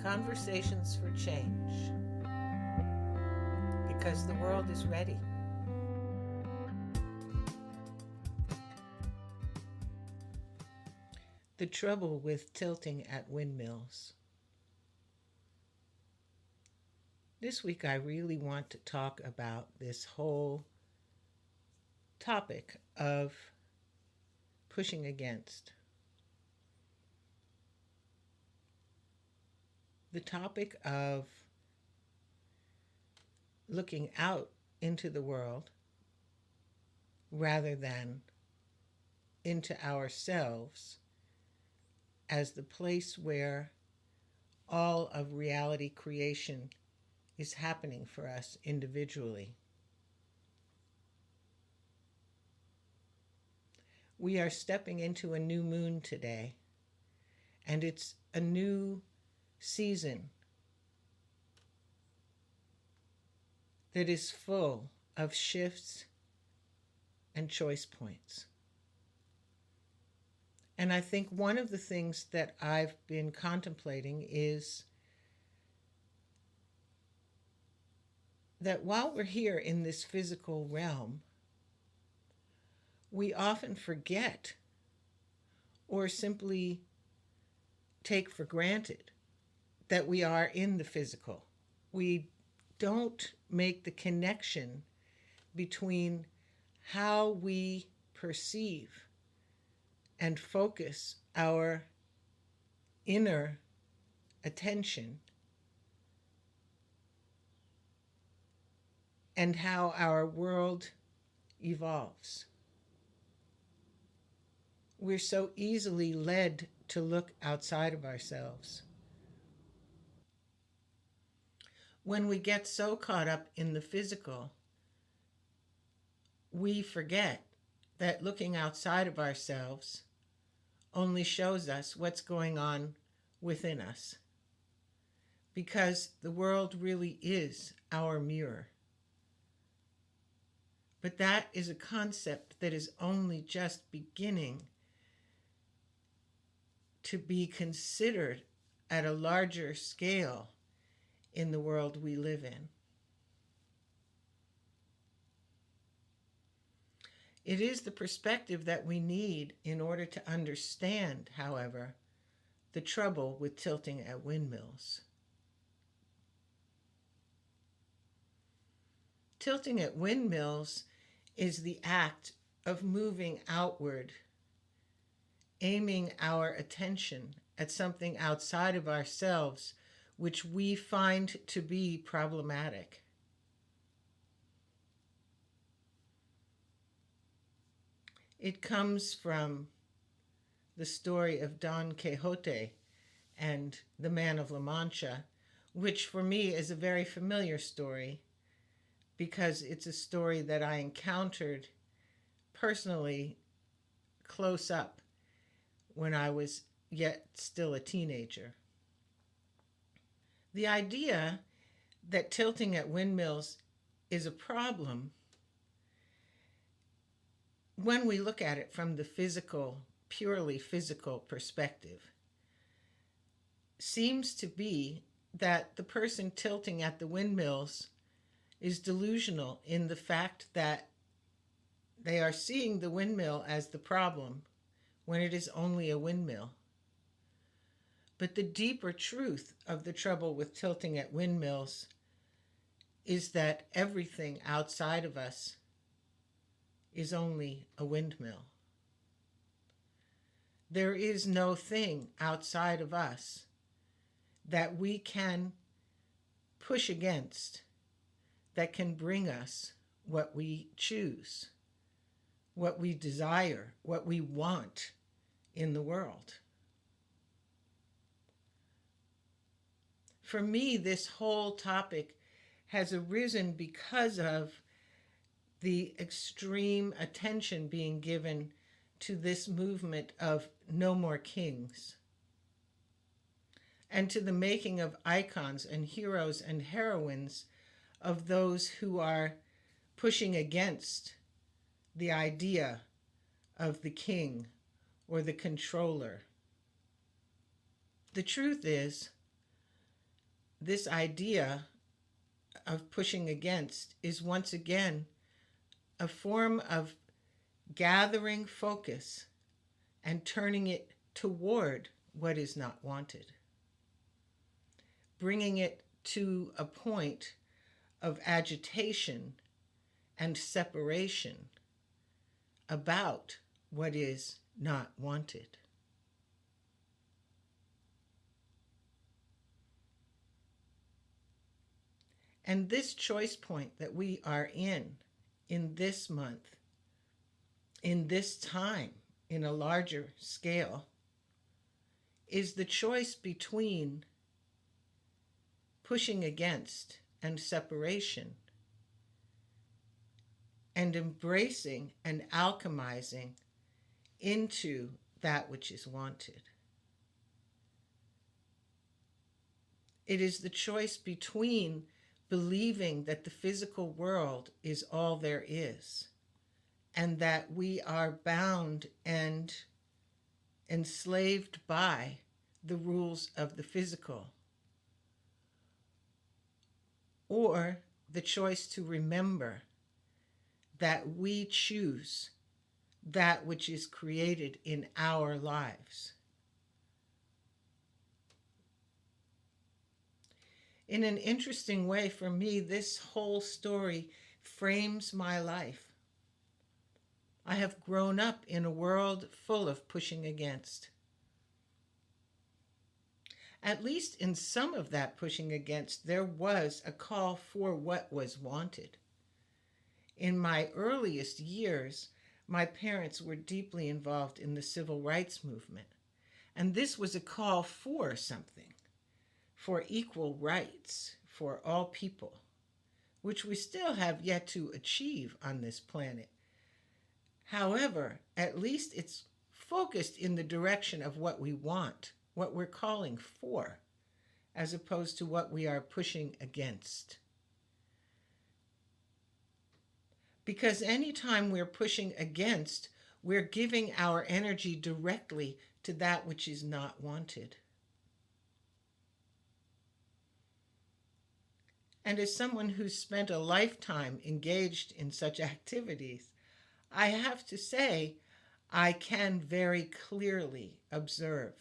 Conversations for change. Because the world is ready. The trouble with tilting at windmills. This week I really want to talk about this whole topic of pushing against. The topic of looking out into the world rather than into ourselves as the place where all of reality creation is happening for us individually. We are stepping into a new moon today, and it's a new season that is full of shifts and choice points. And I think one of the things that I've been contemplating is that while we're here in this physical realm, we often forget or simply take for granted that we are in the physical. We don't make the connection between how we perceive and focus our inner attention and how our world evolves. We're so easily led to look outside of ourselves. When we get so caught up in the physical, we forget that looking outside of ourselves only shows us what's going on within us, because the world really is our mirror. But that is a concept that is only just beginning to be considered at a larger scale in the world we live in. It is the perspective that we need in order to understand, however, the trouble with tilting at windmills. Tilting at windmills is the act of moving outward, aiming our attention at something outside of ourselves which we find to be problematic. It comes from the story of Don Quixote and the Man of La Mancha, which for me is a very familiar story because it's a story that I encountered personally close up when I was yet still a teenager. The idea that tilting at windmills is a problem, when we look at it from the physical, purely physical perspective, seems to be that the person tilting at the windmills is delusional in the fact that they are seeing the windmill as the problem when it is only a windmill. But the deeper truth of the trouble with tilting at windmills is that everything outside of us is only a windmill. There is no thing outside of us that we can push against that can bring us what we choose, what we desire, what we want in the world. For me, this whole topic has arisen because of the extreme attention being given to this movement of no more kings, and to the making of icons and heroes and heroines of those who are pushing against the idea of the king or the controller. The truth is this idea of pushing against is once again a form of gathering focus and turning it toward what is not wanted, bringing it to a point of agitation and separation about what is not wanted. And this choice point that we are in this month, in this time, in a larger scale, is the choice between pushing against and separation and embracing and alchemizing into that which is wanted. It is the choice between believing that the physical world is all there is, and that we are bound and enslaved by the rules of the physical, or the choice to remember that we choose that which is created in our lives. In an interesting way, for me, this whole story frames my life. I have grown up in a world full of pushing against. At least in some of that pushing against, there was a call for what was wanted. In my earliest years, my parents were deeply involved in the civil rights movement, and this was a call for something, for equal rights for all people, which we still have yet to achieve on this planet. However, at least it's focused in the direction of what we want, what we're calling for, as opposed to what we are pushing against. Because anytime we're pushing against, we're giving our energy directly to that which is not wanted. And as someone who's spent a lifetime engaged in such activities, I have to say, I can very clearly observe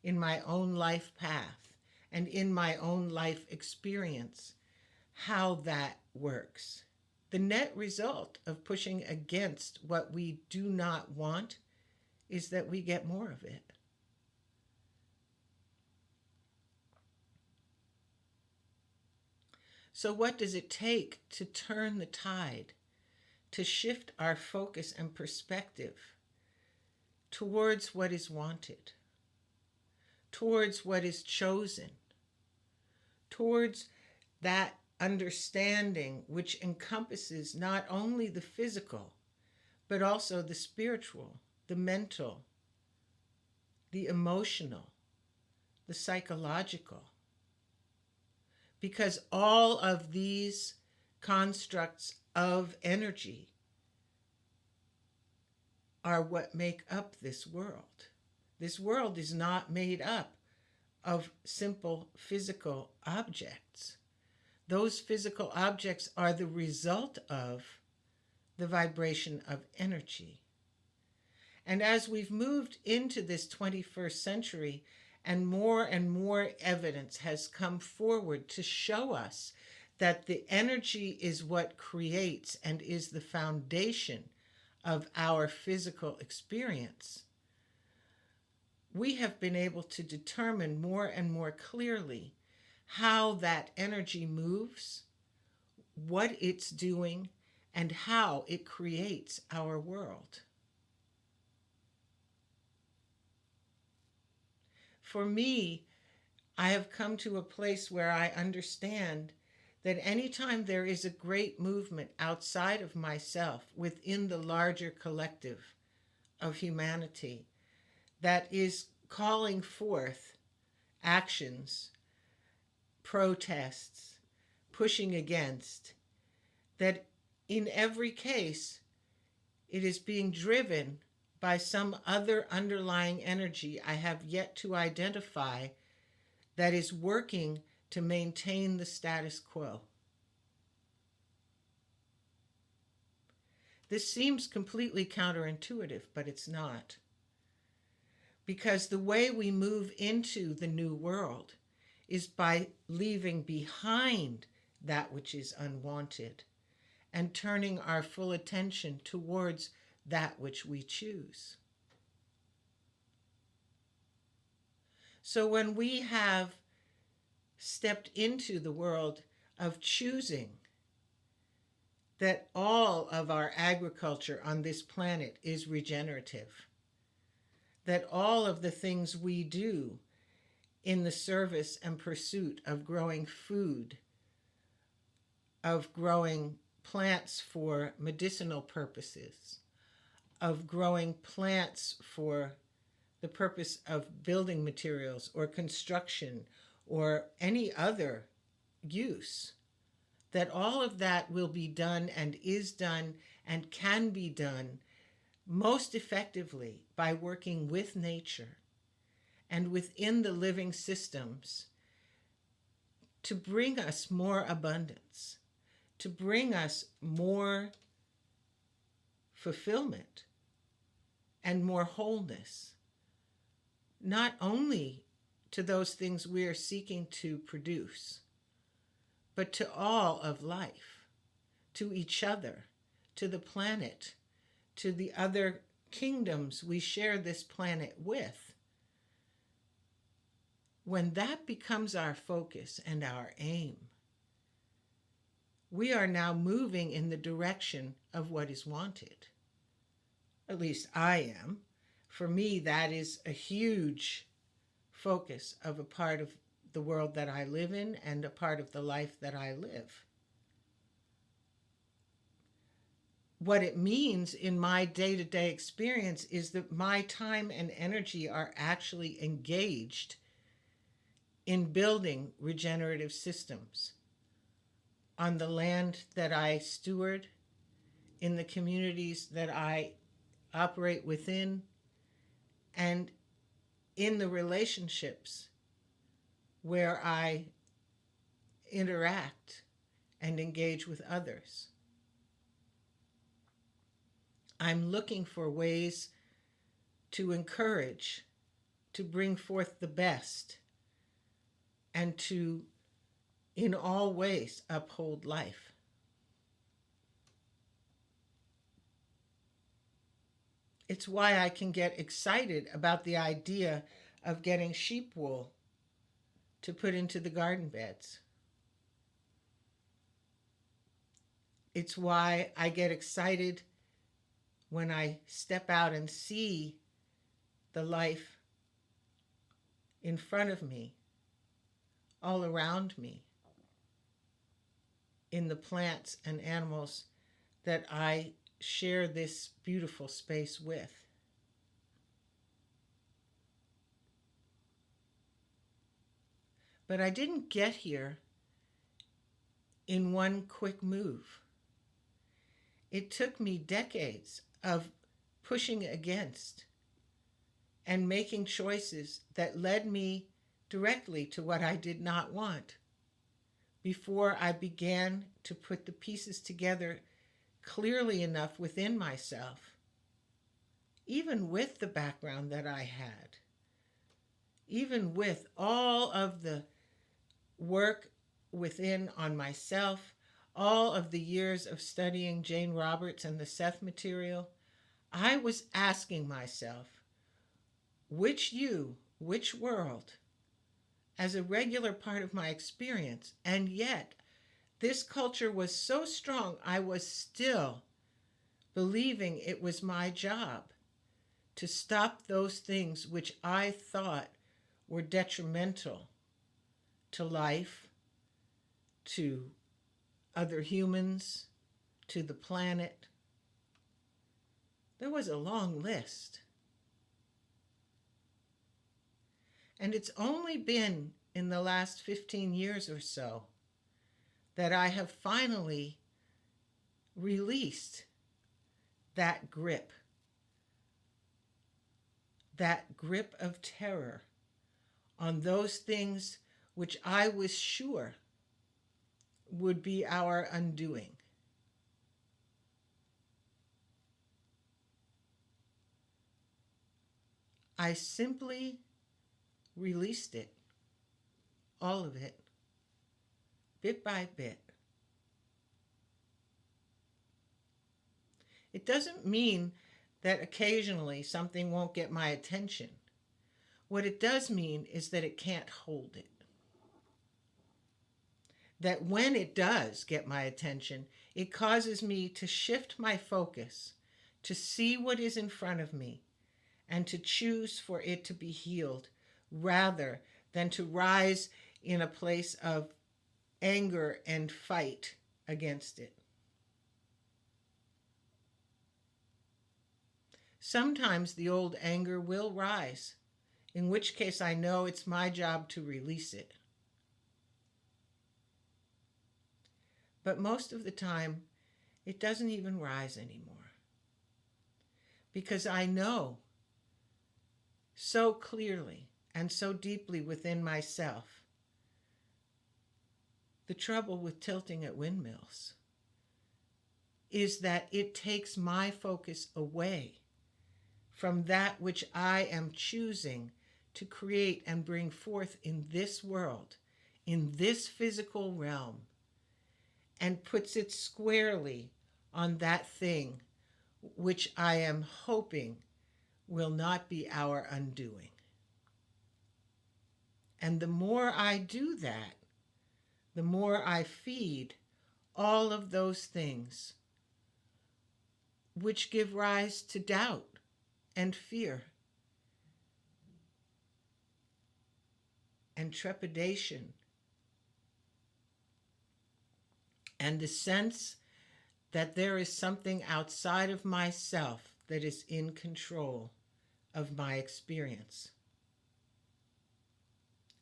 in my own life path and in my own life experience how that works. The net result of pushing against what we do not want is that we get more of it. So what does it take to turn the tide, to shift our focus and perspective towards what is wanted, towards what is chosen, towards that understanding which encompasses not only the physical, but also the spiritual, the mental, the emotional, the psychological? Because all of these constructs of energy are what make up this world. This world is not made up of simple physical objects. Those physical objects are the result of the vibration of energy. And as we've moved into this 21st century, and more evidence has come forward to show us that the energy is what creates and is the foundation of our physical experience, we have been able to determine more and more clearly how that energy moves, what it's doing, and how it creates our world. For me, I have come to a place where I understand that anytime there is a great movement outside of myself, within the larger collective of humanity, that is calling forth actions, protests, pushing against, that in every case, it is being driven by some other underlying energy I have yet to identify that is working to maintain the status quo. This seems completely counterintuitive, but it's not. Because the way we move into the new world is by leaving behind that which is unwanted and turning our full attention towards that which we choose. So when we have stepped into the world of choosing that all of our agriculture on this planet is regenerative, that all of the things we do in the service and pursuit of growing food, of growing plants for medicinal purposes, of growing plants for the purpose of building materials or construction or any other use, that all of that will be done and is done and can be done most effectively by working with nature and within the living systems to bring us more abundance, to bring us more fulfillment and more wholeness, not only to those things we are seeking to produce, but to all of life, to each other, to the planet, to the other kingdoms we share this planet with. When that becomes our focus and our aim, we are now moving in the direction of what is wanted. At least I am. For me, that is a huge focus of a part of the world that I live in and a part of the life that I live. What it means in my day-to-day experience is that my time and energy are actually engaged in building regenerative systems on the land that I steward, in the communities that I operate within, and in the relationships where I interact and engage with others. I'm looking for ways to encourage, to bring forth the best, and to, in all ways, uphold life. It's why I can get excited about the idea of getting sheep wool to put into the garden beds. It's why I get excited when I step out and see the life in front of me, all around me, in the plants and animals that I share this beautiful space with. But I didn't get here in one quick move. It took me decades of pushing against and making choices that led me directly to what I did not want before I began to put the pieces together clearly enough within myself, even with the background that I had, even with all of the work within on myself, all of the years of studying Jane Roberts and the Seth material, I was asking myself, which you, which world, as a regular part of my experience, and yet this culture was so strong, I was still believing it was my job to stop those things which I thought were detrimental to life, to other humans, to the planet. There was a long list. And it's only been in the last 15 years or so that I have finally released that grip of terror on those things which I was sure would be our undoing. I simply released it, all of it, bit by bit. It doesn't mean that occasionally something won't get my attention. What it does mean is that it can't hold it. That when it does get my attention, it causes me to shift my focus, to see what is in front of me, and to choose for it to be healed, rather than to rise in a place of anger and fight against it. Sometimes the old anger will rise, in which case I know it's my job to release it. But most of the time, it doesn't even rise anymore. Because I know so clearly and so deeply within myself the trouble with tilting at windmills is that it takes my focus away from that which I am choosing to create and bring forth in this world, in this physical realm, and puts it squarely on that thing which I am hoping will not be our undoing. And the more I do that, the more I feed all of those things which give rise to doubt and fear and trepidation and the sense that there is something outside of myself that is in control of my experience.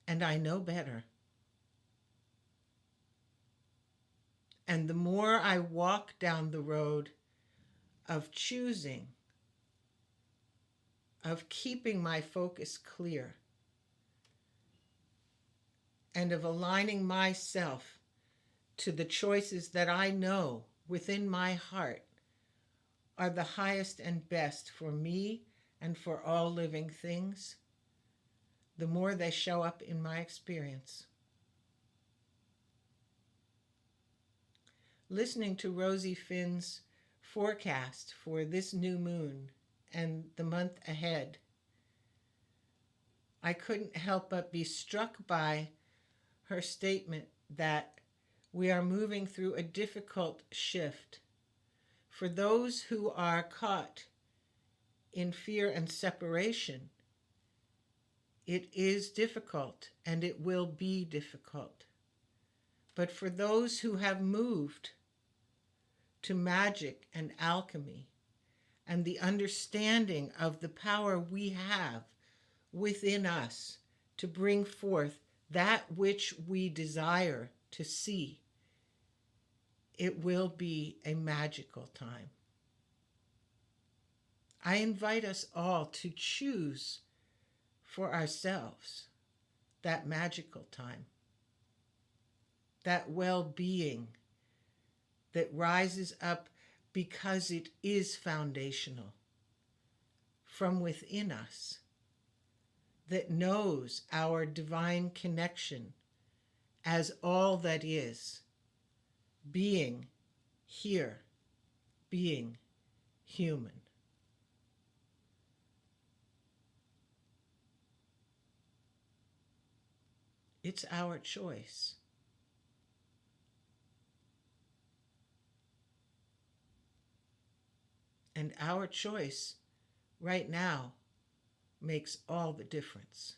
And I know better. And the more I walk down the road of choosing, of keeping my focus clear, and of aligning myself to the choices that I know within my heart are the highest and best for me and for all living things, the more they show up in my experience. Listening to Rosie Finn's forecast for this new moon and the month ahead, I couldn't help but be struck by her statement that we are moving through a difficult shift. For those who are caught in fear and separation, it is difficult and it will be difficult. But for those who have moved to magic and alchemy and the understanding of the power we have within us to bring forth that which we desire to see, it will be a magical time. I invite us all to choose for ourselves that magical time, that well-being that rises up because it is foundational from within us, that knows our divine connection as all that is, being here, being human. It's our choice. And our choice right now makes all the difference.